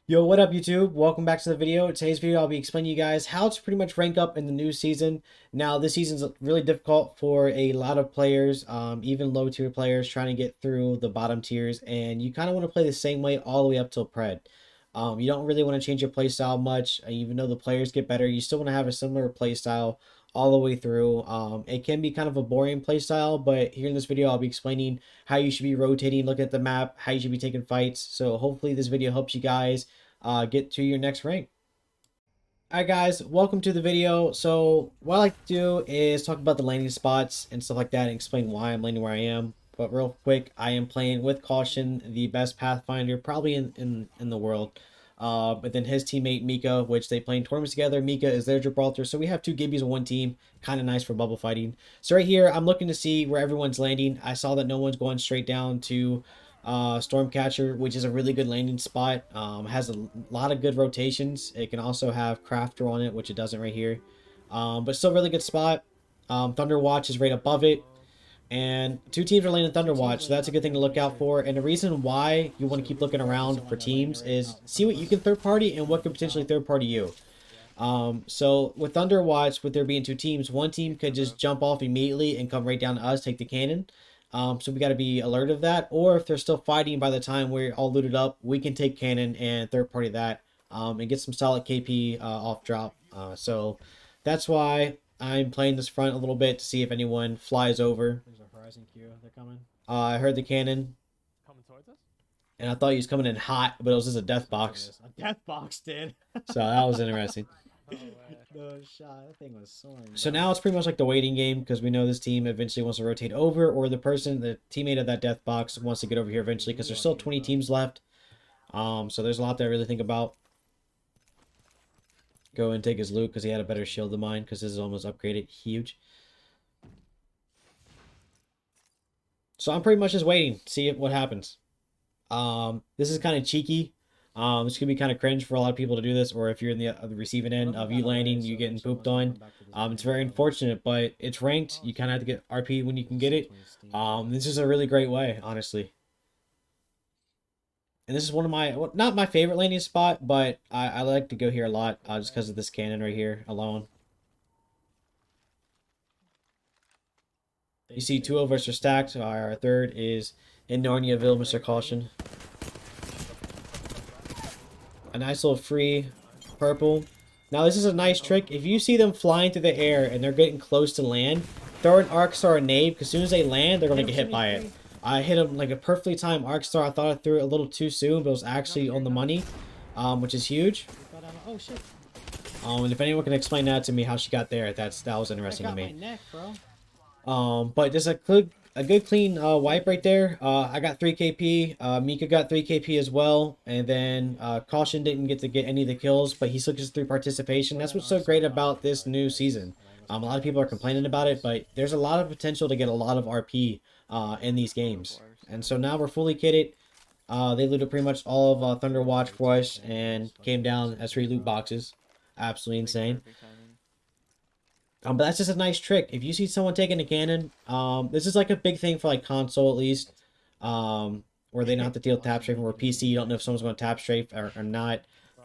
Yo, what up YouTube? Welcome back to the video. In today's video, I'll be explaining to you guys how to pretty much rank up in the new season. Now, this season's really difficult for a lot of players, even low tier players trying to get through the bottom tiers, and you kind of want to play the same way all the way up till Pred. You don't really want to change your playstyle much, even though the players get better. You still want to have a similar playstyle all the way through. It can be kind of a boring playstyle, but here in this video, I'll be explaining how you should be rotating, looking at the map, how you should be taking fights. So hopefully this video helps you guys get to your next rank. Alright guys, welcome to the video. So what I like to do is talk about the landing spots and stuff like that and explain why I'm landing where I am. But real quick, I am playing with Caution, the best Pathfinder probably in the world. But then his teammate Mika, which they play in tournaments together. Mika is their Gibraltar. So we have two Gibbies on one team. Kind of nice for bubble fighting. So right here, I'm looking to see where everyone's landing. I saw that no one's going straight down to Stormcatcher, which is a really good landing spot. Has a lot of good rotations. It can also have Crafter on it, which it doesn't right here. But still really good spot. Thunderwatch is right above it. And two teams are landing Thunderwatch, so that's a good thing to look out for. And the reason why you want to keep looking around for teams is see what you can third party and what could potentially third party you. So with Thunderwatch, with there being two teams, one team could just jump off immediately and come right down to us, take the cannon. So we got to be alert of that. Or if they're still fighting by the time we're all looted up, we can take cannon and third party that and get some solid KP off drop. So that's why I'm playing this front a little bit to see if anyone flies over. There's a Horizon Q. They're coming. I heard the cannon. Coming towards us? And I thought he was coming in hot, but it was just a death box. A death box, dude. So that was interesting. No shot. That thing was soaring. So now it's pretty much like the waiting game because we know this team eventually wants to rotate over, or the teammate of that death box wants to get over here eventually because there's still 20 teams left. So there's a lot to really think about. Go and take his loot because he had a better shield than mine because his is almost upgraded. Huge. So I'm pretty much just waiting to see what happens. This is kind of cheeky. This could be kind of cringe for a lot of people to do this, or if you're in the receiving end of you landing, you getting pooped on. It's very unfortunate, but it's ranked. You kind of have to get RP when you can get it. This is a really great way, honestly. And this is one of my, well, not my favorite landing spot, but I like to go here a lot just because of this cannon right here alone. You see two of us are stacked. Our third is in Narniaville, Mr. Caution. A nice little free purple. Now this is a nice trick. If you see them flying through the air and they're getting close to land, throw an arc star or nade, because as soon as they land, they're going to get hit by it. I hit him like a perfectly timed arc star. I thought I threw it a little too soon, but it was actually on the money, which is huge. Oh shit. And if anyone can explain that to me, how she got there, that was interesting to me. My neck, bro. But just a good clean wipe right there. I got 3 KP. Mika got 3 KP as well. And then Caution didn't get to get any of the kills, but he still gets 3 participation. That's what's so great about this new season. A lot of people are complaining about it, but there's a lot of potential to get a lot of RP in these games. And so now we're fully kitted. They looted pretty much all of Thunderwatch for us and came down as 3 loot boxes. Absolutely insane. But that's just a nice trick. If you see someone taking a cannon, this is like a big thing for like console at least, where they don't have to deal with tap strafe, or PC you don't know if someone's going to tap strafe or not.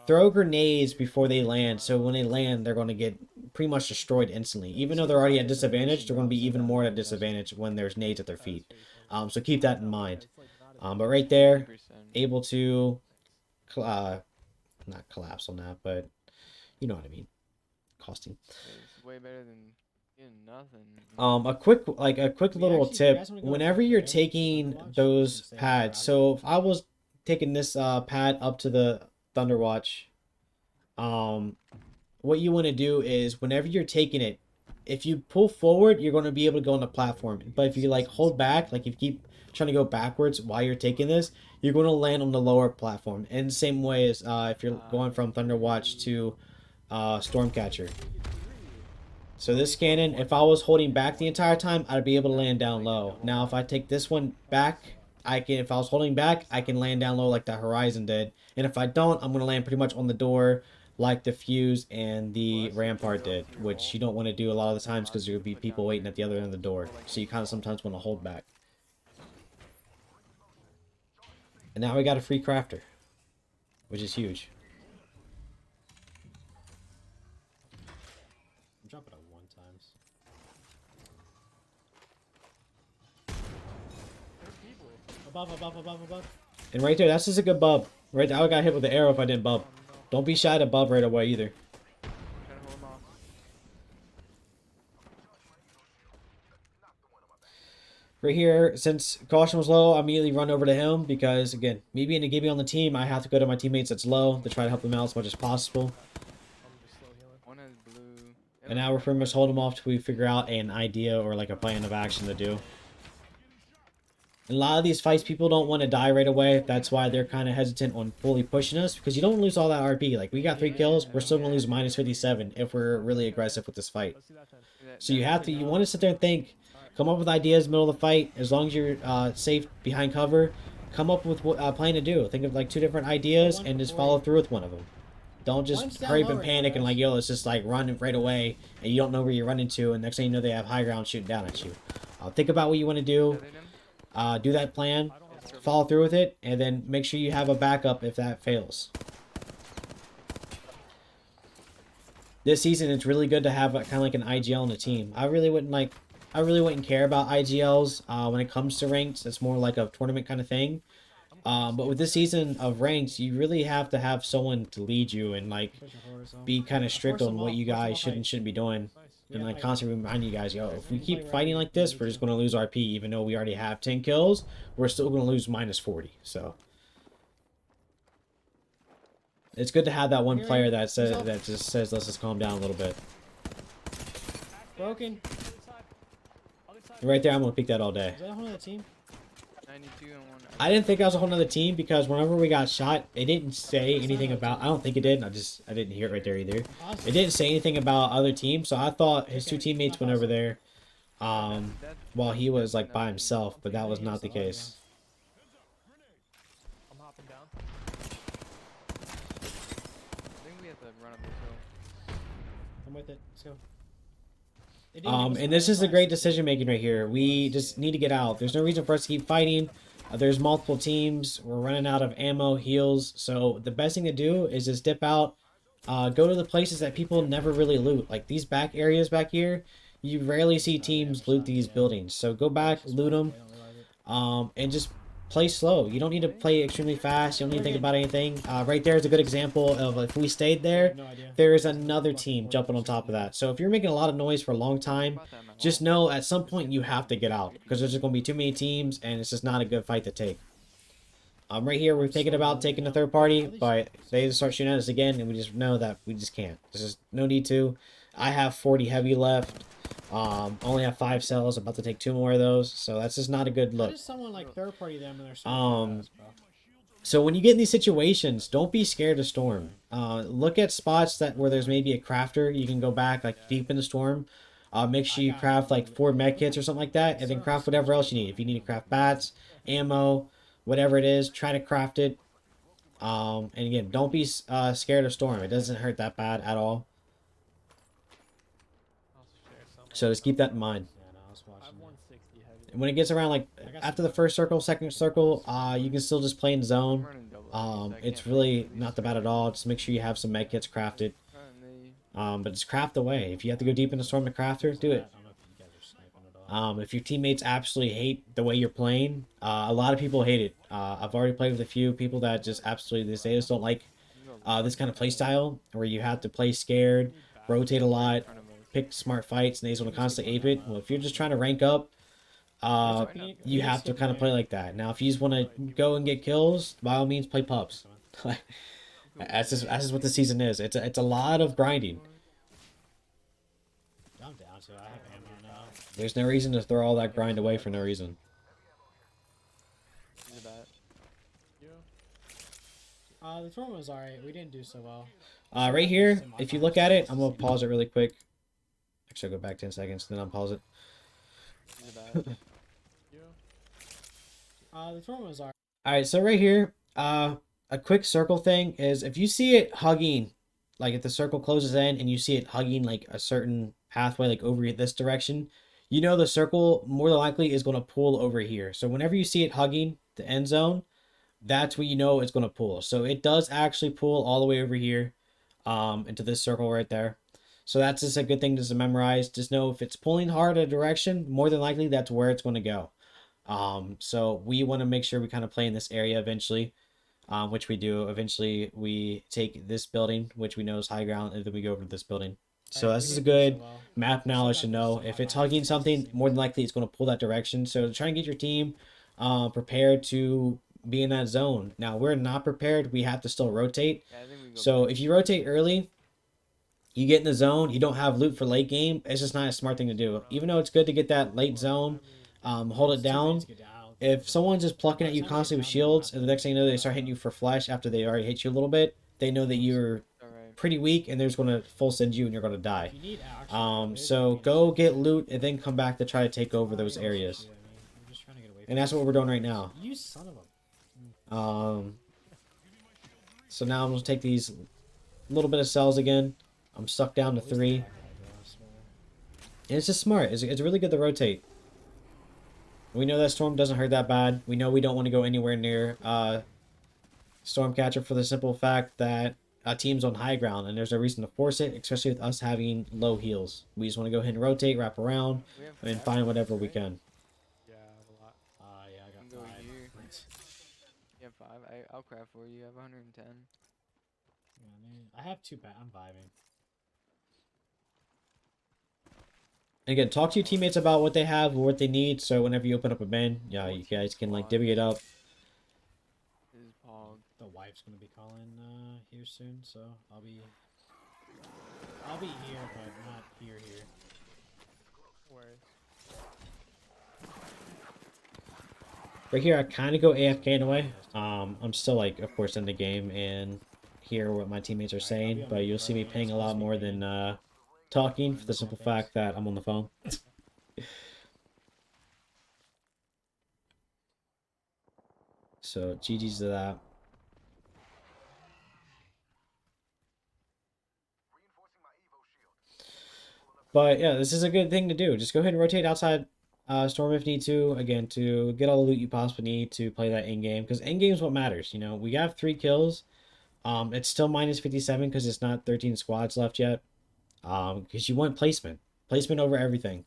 Throw grenades before they land, so when they land, they're going to get pretty much destroyed instantly. Even though they're already at disadvantage, they're going to be even more at disadvantage when there's nades at their feet. So keep that in mind. But right there, able to, not collapse on that, but you know what I mean. Costing. It's way better than getting nothing. A quick little tip. Whenever you're taking those pads, so if I was taking this pad up to the Thunderwatch, what you want to do is whenever you're taking it, if you pull forward, you're going to be able to go on the platform. But if you like hold back, like if you keep trying to go backwards while you're taking this, you're going to land on the lower platform. And the same way as if you're going from Thunderwatch to Stormcatcher. So this cannon, if I was holding back the entire time, I'd be able to land down low. Now if I take this one back, if I was holding back, I can land down low like the Horizon did. And if I don't, I'm going to land pretty much on the door like the Fuse and the Rampart did, which you don't want to do a lot of the times because there will be people waiting at the other end of the door. So you kind of sometimes want to hold back. And now we got a free crafter. which is huge. I'm jumping at 1 times. There's people. Above. And right there, that's just a good bub. Right there, I got hit with the arrow if I didn't bub. Oh no. Don't be shy to bub right away either. Trying to hold him off. Right here, since caution was low, I immediately run over to him because, again, me being a Gibby on the team, I have to go to my teammates that's low to try to help them out as much as possible. I'm just slow healing. One has blue. The And other now one we're has pretty much red. holding them off till we figure out an idea or like a plan of action to do. A lot of these fights, people don't want to die right away. That's why they're kind of hesitant on fully pushing us because you don't lose all that RP. Like, we got 3 kills, we're still going to lose minus 57 if we're really aggressive with this fight. Let's do that then. So you have to, you want to sit there and think, come up with ideas in the middle of the fight. As long as you're safe behind cover, come up with what plan to do. Think of like 2 different ideas and just follow through with one of them. Don't just One's down hurry up low and right now, panic and guys. like, yo, let's just like run right away and you don't know where you're running to, and next thing you know they have high ground shooting down at you. Think about what you want to do, Deaded him. do that plan, I don't have Yes, follow through with it, and then make sure you have a backup if that fails. This season, it's really good to have kind of like an IGL on the team. I really wouldn't care about IGLs when it comes to ranks. It's more like a tournament kind of thing. But with this season of ranks, you really have to have someone to lead you and like pushing forward, so. be kind of strict Force on them what off, you force them guys off should and height. shouldn't be doing. Nice. And like height. constantly remind you guys, yo, if we Play keep right fighting where like we this, need we're just to. going to lose RP. Even though we already have 10 kills, we're still going to lose minus 40. So it's good to have that one Here, player here. that He's says up. that just says let's just calm down a little bit. Broken. Right there, I'm going to pick that all day. Is that a whole other team? 92 and one. I didn't think I was a whole nother team because whenever we got shot, it didn't say anything about. I don't think it did. I didn't hear it right there either. Awesome. It didn't say anything about other teams, so I thought his 2 teammates went over there, That's while he was like by nothing. himself, but that was not the case. I'm hopping down. I think we have to run up this hill. I'm with it. Let's go. It didn't give us And this is the price. great decision making right here. We just need to get out. There's no reason for us to keep fighting. There's multiple teams. We're running out of ammo, heals. So the best thing to do is just dip out. Go to the places that people never really loot. Like these back areas back here, you rarely see teams loot these buildings. So go back, loot them, They don't realize it. and just play slow. You don't need to play extremely fast. You don't need to think about anything. Right there is a good example of if we stayed I there, have no idea. there is another team jumping on top of that. So if you're making a lot of noise for a long time, About that, man. just know at some point you have to get out because there's just going to be too many teams and it's just not a good fight to take. Right here, we're thinking about taking the third party, but they just start shooting at us again, and we just know that we just can't. There's just no need to. I have 40 heavy left. Only have 5 cells. I'm about to take 2 more of those, so that's just not a good How look. does someone like third party them and they're so fast, bro? So when you get in these situations, don't be scared to storm. Look at spots where there's maybe a crafter. You can go back like deep in the storm. Make sure you craft like 4 med kits or something like that, and then craft whatever else you need. If you need to craft bats, ammo, whatever it is, try to craft it. And again, don't be scared of storm. It doesn't hurt that bad at all. So just keep that in mind. Yeah, no, I was watching. I'm 160 heavy. And when it gets around like after the first circle, second circle, you can still just play in I'm zone. running double. I can't It's fit really these not that bad at all. Just make sure you have some med kits crafted. Running But just craft away. If you have to go deep in the storm to crafter, do it. I don't know if you guys are sniping at all. If your teammates absolutely hate the way you're playing, a lot of people hate it. I've already played with a few people that just absolutely they just don't like this kind of play style where you have to play scared, rotate a lot, pick smart fights, and they just want to constantly ape it. Well, if you're just trying to rank up, you have to kind of play like that. Now, if you just want to go and get kills, by all means, play pubs. That's just what the season is. It's a lot of grinding. I'm down to it. I have ammo now. There's no reason to throw all that grind away for no reason. The tournament was alright. We didn't do so well. Right here, if you look at it, I'm gonna pause it really quick. Actually, I'll go back 10 seconds, then I'll pause it. The tournament was alright. Alright, so right here, a quick circle thing is if you see it hugging, like if the circle closes in and you see it hugging like a certain pathway, like over this direction, you know the circle more than likely is going to pull over here. So whenever you see it hugging the end zone, that's when you know it's going to pull. So it does actually pull all the way over here into this circle right there. So that's just a good thing just to memorize. Just know if it's pulling hard a direction, more than likely that's where it's going to go. So we want to make sure we kind of play in this area eventually, which we do. Eventually, we take this building, which we know is high ground, and then we go over to this building. So Alright, this we is a didn't do so good well. map We still knowledge got to this know. so If high it's behind hugging us, it's the something, same more than thing. likely it's going to pull that direction. So try and get your team prepared to be in that zone. Now, we're not prepared. We have to still rotate. Yeah, I think we go So back if to you the rotate zone. early, you get in the zone, you don't have loot for late game. It's just not a smart thing to do. Even though it's good to get that late zone, hold it It's too late down. to get down. If someone's just plucking By at the you time you get constantly with down there, we'll have shields, to and the next thing you know, they get start back hitting you up. for flash after they already hit you a little bit, they know that you're Alright. pretty weak and they're just going to full send you and you're going to die. If you need action, there's So no go finishes. get loot and then come back to try to take over those Yeah, areas. I mean, I'm just trying to get away And from that's what we're doing right now. you son of a. So now I'm going to take these little bit of cells again. I'm stuck down to At least 3. the back guy, bro, I swear. And it's just smart. It's really good to rotate. We know that Storm doesn't hurt that bad. We know we don't want to go anywhere near Stormcatcher for the simple fact that a team's on high ground and there's no reason to force it, especially with us having low heals. We just want to go ahead and rotate, wrap around, We have and 5 find whatever points, we right? can. Yeah, I have a lot. Yeah, I You got can go 5. here. Thanks. You have 5. I'll craft for you. I have 110. Yeah, man. I have 2 I'm vibing. And again, talk to your teammates about what they have or what they need, so whenever you open up a bin, yeah, you guys can like divvy it up. This is Pog. The wife's gonna be calling here soon, so I'll be here, but not here. Where? Right here, I kind of go AFK in a way. I'm still like, of course, in the game and hear what my teammates are saying, but you'll see me paying a lot more than talking for the simple fact that I'm on the phone. So GG's to that. But yeah, this is a good thing to do. Just go ahead and rotate outside Storm if need to, again, to get all the loot you possibly need to play that in game. Because in game is what matters. You know, we got 3 kills. It's still minus 57 because it's not 13 squads left yet. Because you want placement. Placement over everything.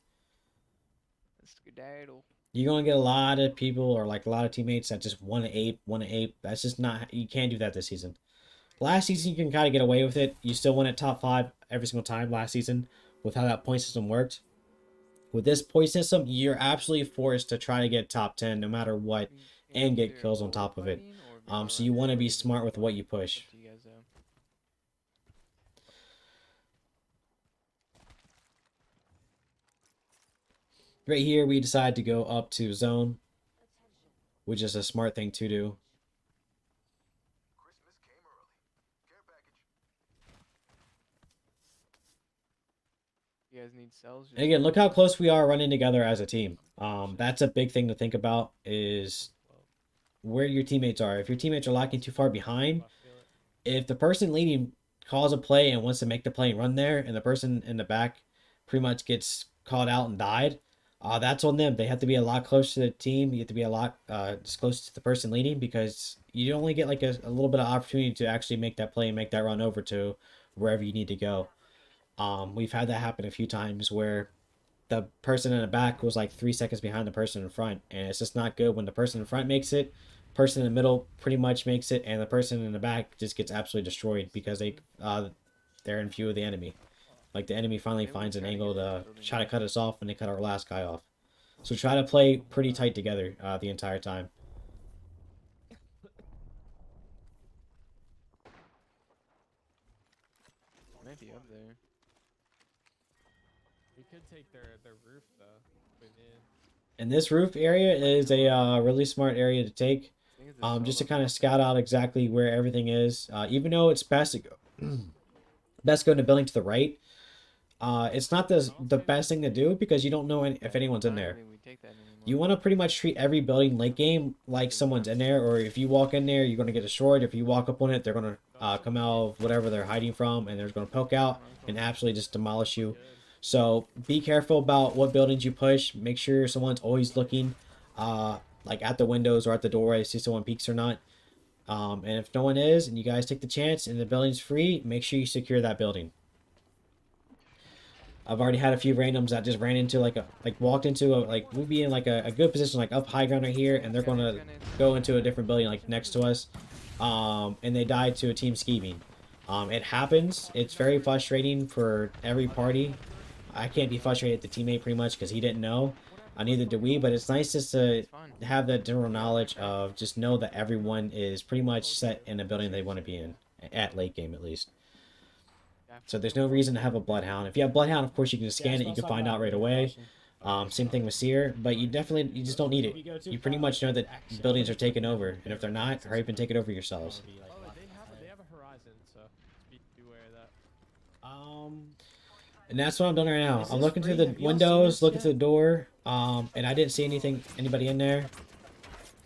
Skedaddle. You're going to get a lot of people or like a lot of teammates that just want to ape. That's just not, you can't do that this season. Last season, you can kind of get away with it. You still won at top 5 every single time last season with how that point system worked. With this point system, you're absolutely forced to try to get top 10 no matter what and get kills on top of it. So you want to be smart with what you push. Up to you guys, though. Right here, we decide to go up to zone, which is a smart thing to do. You guys need cells? And again, look how close we are running together as a team. That's a big thing to think about is where your teammates are. If your teammates are lacking too far behind, if the person leading calls a play and wants to make the play and run there, and the person in the back pretty much gets called out and died, that's on them. They have to be a lot closer to the team. You have to be a lot just close to the person leading because you only get like a little bit of opportunity to actually make that play and make that run over to wherever you need to go. We've had that happen a few times where the person in the back was like 3 seconds behind the person in front, and it's just not good when the person in front makes it, person in the middle pretty much makes it, and the person in the back just gets absolutely destroyed because they're in view of the enemy. Like the enemy finally finds an angle to try to cut us off when they cut our last guy off. So try to play pretty tight together the entire time. Might be up there. We could take their roof though. If we need. And this roof area is a really smart area to take. I think it's a Just to solo kind of build. scout out exactly where everything is. Even though it's best to go, best go to building to the right. It's not the best thing to do because you don't know if anyone's in I don't there. think we take that anymore. You want to pretty much treat every building late game like someone's in there, or if you walk in there, you're going to get destroyed. If you walk up on it, they're going to come out of whatever they're hiding from, and they're going to poke out and absolutely just demolish you. So be careful about what buildings you push. Make sure someone's always looking, like at the windows or at the doorway to see someone peeks or not. And if no one is, and you guys take the chance and the building's free, make sure you secure that building. I've already had a few randoms that just ran into walked into we'd be in a good position, like up high ground right here, and they're gonna go into a different building like next to us, and they died to a team scheming. It happens. It's very frustrating for every party. I can't be frustrated at the teammate pretty much because he didn't know. Neither did we, but it's nice just to have that general knowledge of just know that everyone is pretty much set in a building they want to be in, at late game at least. So there's no reason to have a Bloodhound. If you have Bloodhound, of course you can just scan it, you can find out right away. Same thing with Seer, but you just don't need it. You pretty much know that buildings are taken over, and if they're not, hurry up and take it over yourselves. They have a horizon, so be aware of that. And that's what I'm doing right now. I'm looking through the windows, looking through the door, and I didn't see anybody in there.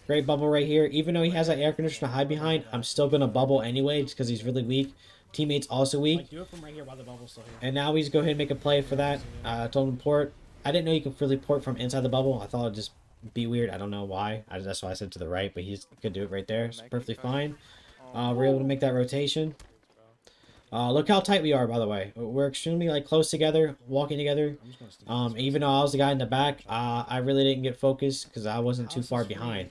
Great bubble right here. Even though he has that air conditioner to hide behind, I'm still gonna bubble anyway, just because he's really weak. Teammates also weak. Do it from right here while the bubble's still here. And now we just go ahead and make a play for that. I told him to port. I didn't know you could really port from inside the bubble. I thought it'd just be weird. I don't know why. That's why I said to the right, but he could do it right there. It's perfectly fine. We're able to make that rotation. Look how tight we are, by the way. We're extremely close together, walking together. Even though I was the guy in the back, I really didn't get focused because I wasn't too far behind.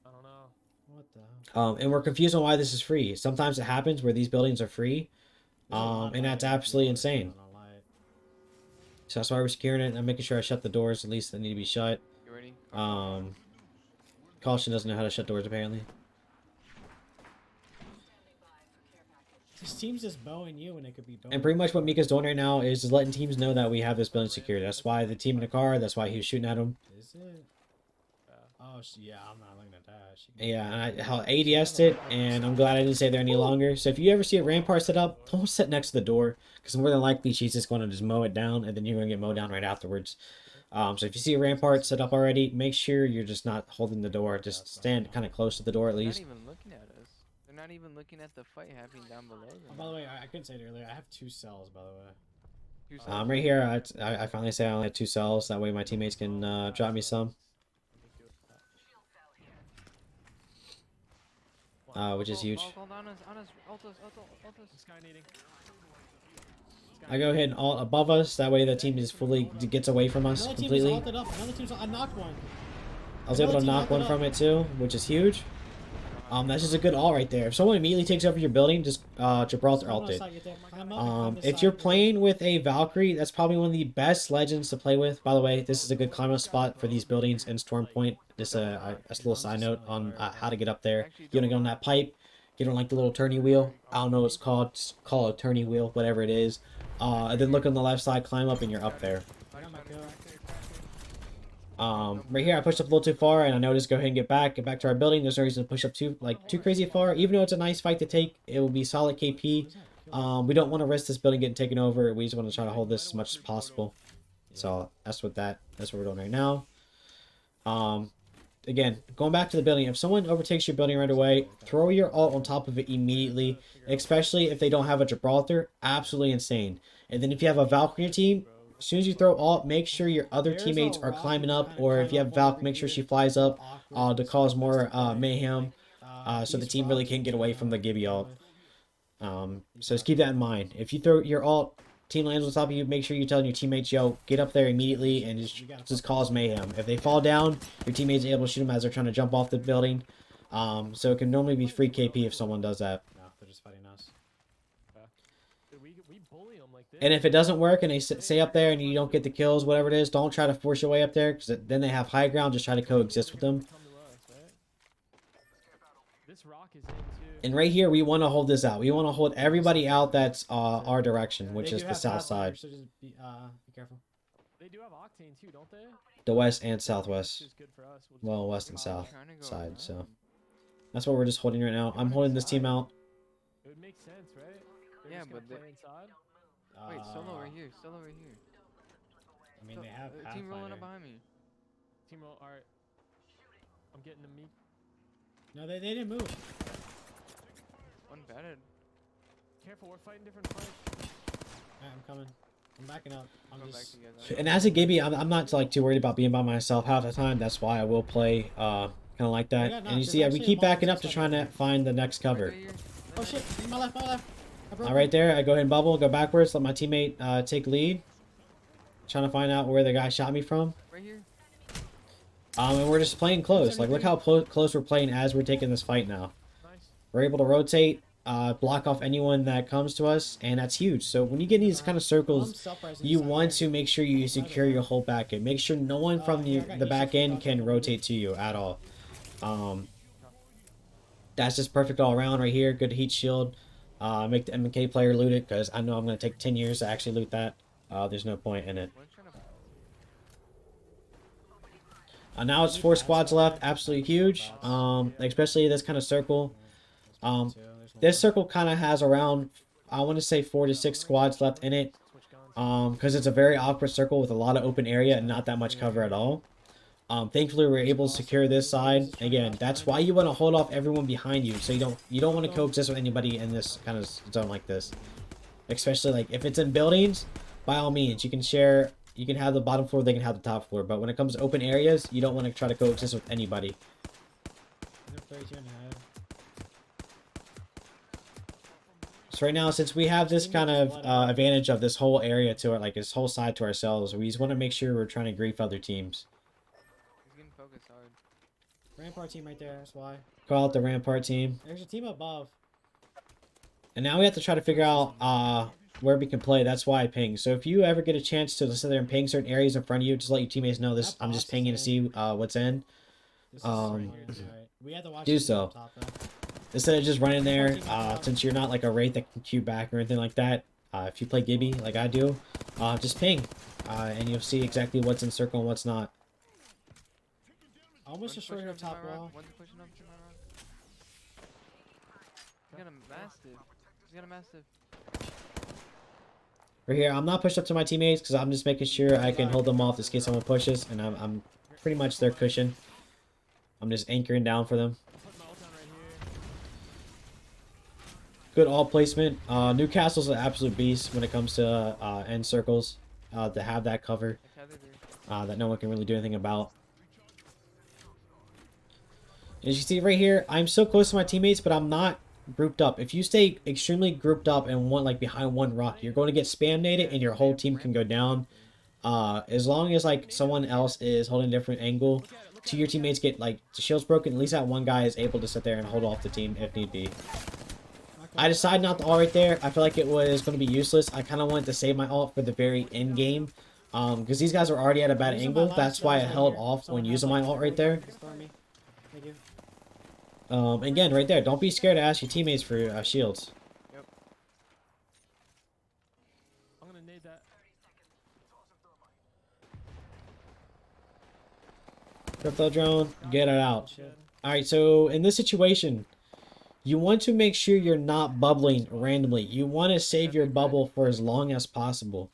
I don't know. What the? And we're confused on why this is free. Sometimes it happens where these buildings are free, and that's absolutely insane. So that's why we're securing it. I'm making sure I shut the doors, at least they need to be shut. You ready? Caution doesn't know how to shut doors apparently. This team's just bowing you, and it could be bowing. And pretty much what Mika's doing right now is just letting teams know that we have this building secured. That's why the team in the car, that's why he was shooting at him. Is it? Oh, yeah, I'm not looking at that. Yeah, and how ADS'd it, and I'm glad I didn't stay there any longer. So if you ever see a rampart set up, don't sit next to the door, because more than likely she's just going to just mow it down, and then you're going to get mowed down right afterwards. So if you see a rampart set up already, make sure you're just not holding the door. Just stand kind of close to the door at least. They're not even looking at us. They're not even looking at the fight happening down below them. Oh, by the way, I couldn't say it earlier. I have 2 cells, by the way. Right here, I finally say I only have 2 cells. That way my teammates can drop me some. Which is huge. I go ahead and alt above us. That way the team is fully gets away from us completely. Another team's I knocked one. I was able to knock one from it too, which is huge. That's just a good alt right there. If someone immediately takes over your building, just Gibraltar alt it. If you're playing with a Valkyrie, that's probably one of the best legends to play with. By the way, this is a good climb up spot for these buildings in Storm Point. Just a little side note on how to get up there. You want to get on that pipe, get on the little turning wheel. I don't know what it's called. Just call it a turning wheel, whatever it is. And then look on the left side, climb up, and you're up there. Right here I pushed up a little too far, and I noticed go ahead and get back to our building. There's no reason to push up too crazy far. Even though it's a nice fight to take, it will be solid KP. We don't want to risk this building getting taken over. We just want to try to hold this as much as possible. So that's what we're doing right now. Again, going back to the building, if someone overtakes your building right away, throw your ult on top of it immediately, especially if they don't have a Gibraltar. Absolutely insane. And then if you have a Valkyrie team, as soon as you throw ult, make sure your other teammates are climbing up, or if you have Valk, make sure she flies up to cause more mayhem, so the team really can't get away from the Gibby ult. So just keep that in mind. If you throw your ult, team lands on top of you, make sure you're telling your teammates, yo, get up there immediately and just cause mayhem. If they fall down, your teammates are able to shoot them as they're trying to jump off the building. So it can normally be free KP if someone does that. No, they're just fighting us. We bully them like this. And if it doesn't work and they stay up there and you don't get the kills, whatever it is, don't try to force your way up there, because then they have high ground. Just try to coexist with them. This rock is in too. And right here, we want to hold this out. We want to hold everybody out that's our direction, which is the south side. So just be careful. They do have Octane too, don't they? The west and southwest. Which is good for us. Well, west and south side, so. That's what we're just holding right now. I'm holding this team out. It would make sense, right? Yeah, but inside. wait, solo right here, solo right here. I mean, they have team rolling up Pathfinder. behind me. Team roll. All right. I'm getting the meat. No, they didn't move. One batted. Careful, we're fighting different fights. Alright, I'm coming. I'm backing up. I'm Go back just... together. And as a Gibby, I'm not too worried about being by myself half the time. That's why I will play kind of like that. got And knocked. you There's see, we actually a keep monster backing up to stuck try right to find the next cover. Right here. Oh shit, my left, my left. I broke Right there, I go ahead and bubble, go backwards, let my teammate take lead. Trying to find out where the guy shot me from. Right here. And we're just playing close. Like, look how close we're playing as we're taking this fight now. Nice. We're able to rotate, block off anyone that comes to us, and that's huge. So when you get in these kind of circles, you want to make sure you secure your whole back end. Make sure no one from the back end can rotate to you at all. That's just perfect all around right here. Good heat shield. Make the MK player loot it, because I know I'm going to take 10 years to actually loot that. There's no point in it. One's trying to. Now it's 4 squads left. Absolutely huge. Especially this kind of circle. This circle kind of has around, I want to say 4 to 6 squads left in it. Switch guns. Because it's a very awkward circle with a lot of open area and not that much cover at all. Thankfully, we're able to secure this side. Again, that's why you want to hold off everyone behind you, so you don't want to coexist with anybody in this kind of zone like this. Especially like if it's in buildings, by all means, you can share. You can have the bottom floor, they can have the top floor. But when it comes to open areas, you don't want to try to coexist with anybody. So right now, since we have this kind of advantage of this whole area to it, like this whole side to ourselves, we just want to make sure we're trying to grief other teams. He's getting focused hard. Rampart team right there, that's why. Call out the Rampart team. There's a team above. And now we have to try to figure out where we can play. That's why I ping. So if you ever get a chance to sit there and ping certain areas in front of you, just let your teammates know this. I'm just pinging to see what's in. This is right here, it's alright. We have to watch do this so. up top, though. Instead of just running there, since you're not like a Wraith that can queue back or anything like that, if you play Gibby like I do, just ping. And you'll see exactly what's in circle and what's not. I almost destroyed her top wall. One's pushing up to my rock. He's got a mastiff. He's got a mastiff. Right here, I'm not pushed up to my teammates because I'm just making sure I can hold them off in case someone pushes, and I'm pretty much their cushion. I'm just anchoring down for them. Put my ult down right here. Good all placement. Newcastle's an absolute beast when it comes to end circles. To have that cover I tethered her. that no one can really do anything about. As you see right here, I'm so close to my teammates, but I'm not grouped up. If you stay extremely grouped up and one like behind one rock, you're going to get spam naded and your whole team can go down. As long as like someone else is holding a different angle, to your teammates get like the shields broken, at least that one guy is able to sit there and hold off the team if need be. I decided not to ult right there. I feel like it was going to be useless. I kind of wanted to save my ult for the very end game. Because these guys are already at a bad angle. That's why I held off when using my ult right there. Thank you. Again, right there, don't be scared to ask your teammates for shields. Yep. I'm gonna nade that. Crypto drone, get it out. Alright, so in this situation, you want to make sure you're not bubbling randomly. You want to save your bubble for as long as possible.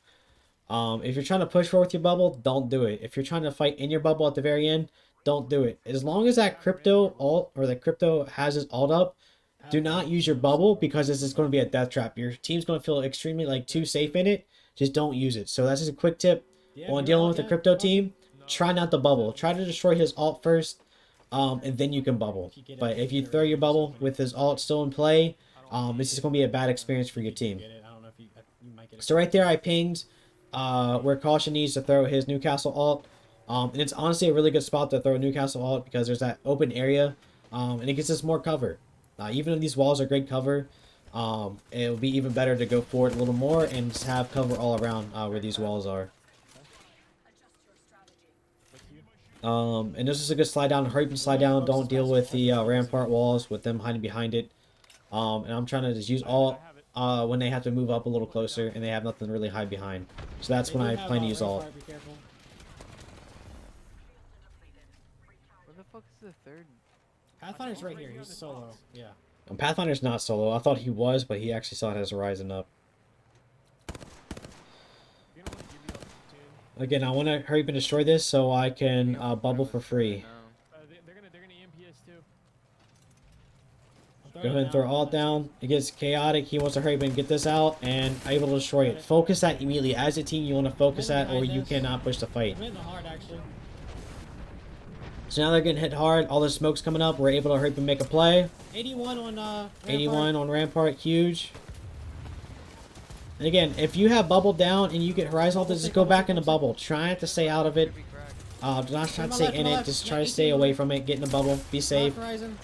If you're trying to push forward with your bubble, don't do it. If you're trying to fight in your bubble at the very end, don't do it. As long as that crypto ult or the crypto has his ult up, do not use your bubble because this is going to be a death trap. Your team's going to feel extremely like too safe in it. Just don't use it. So that's just a quick tip on dealing with the crypto team. Try not to bubble. Try to destroy his ult first, and then you can bubble. But if you throw your bubble with his ult still in play, it's just going to be a bad experience for your team. So right there I pinged where Caution needs to throw his Newcastle ult. And it's honestly a really good spot to throw a Newcastle ult because there's that open area, and it gives us more cover. Even if these walls are great cover, it'll be even better to go forward a little more and just have cover all around where these walls are. And this is a good slide down. Hurry up and slide down. Don't deal with the rampart walls with them hiding behind it. And I'm trying to just use ult when they have to move up a little closer and they have nothing to really hide behind. So that's when I plan to use ult. Where the fuck is the third? Pathfinder's right here. He's solo. Yeah. Pathfinder's not solo. I thought he was, but he actually saw it as rising up. You're gonna want to give me ult soon. Again, I want to hurry up and destroy this so I can bubble for free. No. They're gonna EMP us too. Go ahead and throw ult down. It gets chaotic. He wants to hurry up and get this out and able to destroy it. Focus that immediately. As a team, you want to focus that or you cannot push the fight. I'm hitting the hard, actually. So now they're getting hit hard. All the smoke's coming up. We're able to hurry up and make a play. 81 on Rampart. 81 on Rampart, huge. And again, if you have bubble down and you get horizon ulted, just go back in the bubble. Try not to stay out of it. Could be cracked. Do not try To to my stay left, in to my it. left. Just Yeah, try to 18 stay on away left. from it. Get in the bubble. Be safe. Horizon.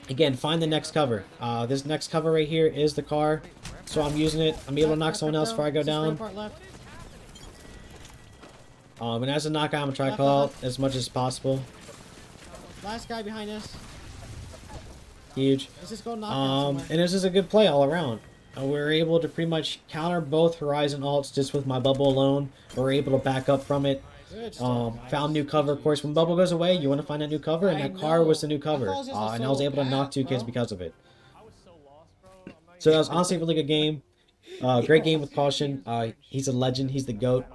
Again, find the next cover. This next cover right here is the car. So I'm using it. I'm able to knock someone else before I go down. Rampart left. And as a knockout, I'm going to try to call out as much as possible. Last guy behind us. Huge. Let's just go knock him somewhere. And this is a good play all around. We were able to pretty much counter both horizon ults just with my bubble alone. We were able to back up from it. Good stuff, Found new cover. Of course, when bubble goes away, you want to find a new cover, and I that car was the know. new cover. I thought it was just a And I was solo able to knock cap, 2 kids bro. because of it. I was so lost, bro. I'm not So even- that was honestly a really good game. Great game with Caution. He's a legend. He's the GOAT.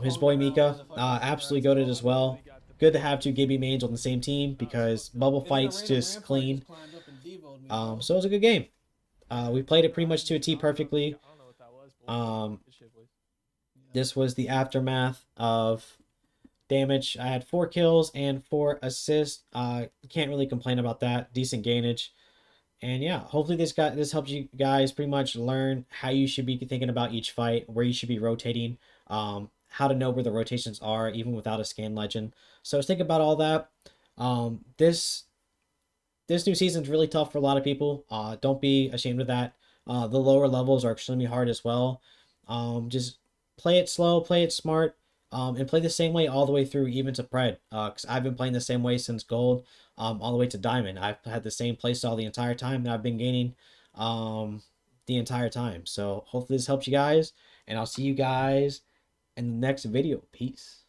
His boy Mika, absolutely goated as well. Good to have 2 Gibby mains on the same team because bubble fights just clean. So it was a good game. We played it pretty much to a T perfectly. I don't know what that was. But good shit, boys. This was the aftermath of damage. I had 4 kills and 4 assists. Can't really complain about that. Decent gainage. And yeah, hopefully this helps you guys pretty much learn how you should be thinking about each fight, where you should be rotating, how to know where the rotations are, even without a scan legend. So think about all that. This new season's really tough for a lot of people. Don't be ashamed of that. The lower levels are extremely hard as well. Just play it slow, play it smart, and play the same way all the way through, even to Pred. Because I've been playing the same way since Gold, all the way to Diamond. I've had the same playstyle the entire time, and I've been gaining the entire time. So hopefully this helps you guys, and I'll see you guys in the next video. Peace.